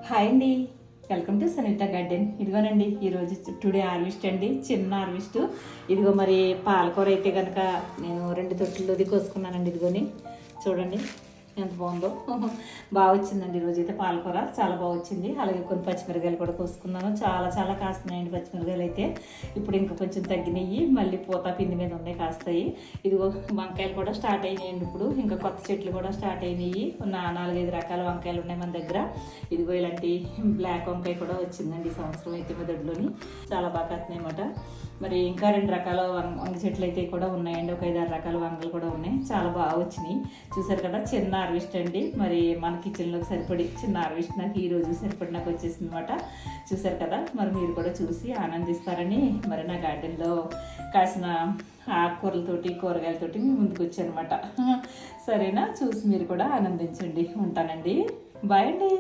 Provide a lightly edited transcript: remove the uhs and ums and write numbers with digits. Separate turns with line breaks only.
Hi అండి, welcome to Sanitha garden. ఇదిగోనండి ఈరోజు టుడే హార్వెస్ట్ అండి, చిన్న హార్వెస్ట్. ఇదిగో మరి పాలకూర అయితే కనుక నేను 2 తొట్టుల్లోది కోసుకున్నానండి. ఇదిగోని చూడండి ఎంత బాగుందో. బాగా వచ్చిందండి ఈరోజు అయితే పాలకూర చాలా బాగా వచ్చింది. అలాగే కొన్ని పచ్చిమిరకాయలు కూడా కోసుకున్నాను. చాలా చాలా కాస్తున్నాయండి పచ్చిమిరకాయలు అయితే. ఇప్పుడు ఇంకా కొంచెం తగ్గినాయి, మళ్ళీ పూత పిండి మీద ఉన్నాయి, కాస్తాయి. ఇదిగో వంకాయలు కూడా స్టార్ట్ అయినాయండి. ఇప్పుడు ఇంకా కొత్త చెట్లు కూడా స్టార్ట్ అయినాయి. 4-5 రకాల వంకాయలు ఉన్నాయి మన దగ్గర. ఇదిగో ఇలాంటి బ్లాక్ వంకాయ కూడా వచ్చిందండి ఈ సంవత్సరం అయితే మా దొడ్లోని. చాలా బాగా కాస్తున్నాయి అన్నమాట. మరి ఇంకా 2 రకాల వంగ చెట్లు అయితే కూడా ఉన్నాయండి. ఒక 5-6 రకాల వంగలు కూడా ఉన్నాయి. చాలా బాగా వచ్చినాయి. చూసారు కదా, చిన్న హార్వెస్ట్ అండి. మరి మన కిచెన్లోకి సరిపడి చిన్న హార్వెస్ట్ నాకు ఈరోజు సరిపడి నాకు వచ్చేసింది అనమాట. చూసారు కదా, మరి మీరు కూడా చూసి ఆనందిస్తారని మరి నా గార్డెన్లో కాసిన ఆకుకూరలతోటి కూరగాయలతోటి మీ ముందుకు వచ్చానమాట. సరేనా, చూసి మీరు కూడా ఆనందించండి. ఉంటానండి, బాయ్ అండి.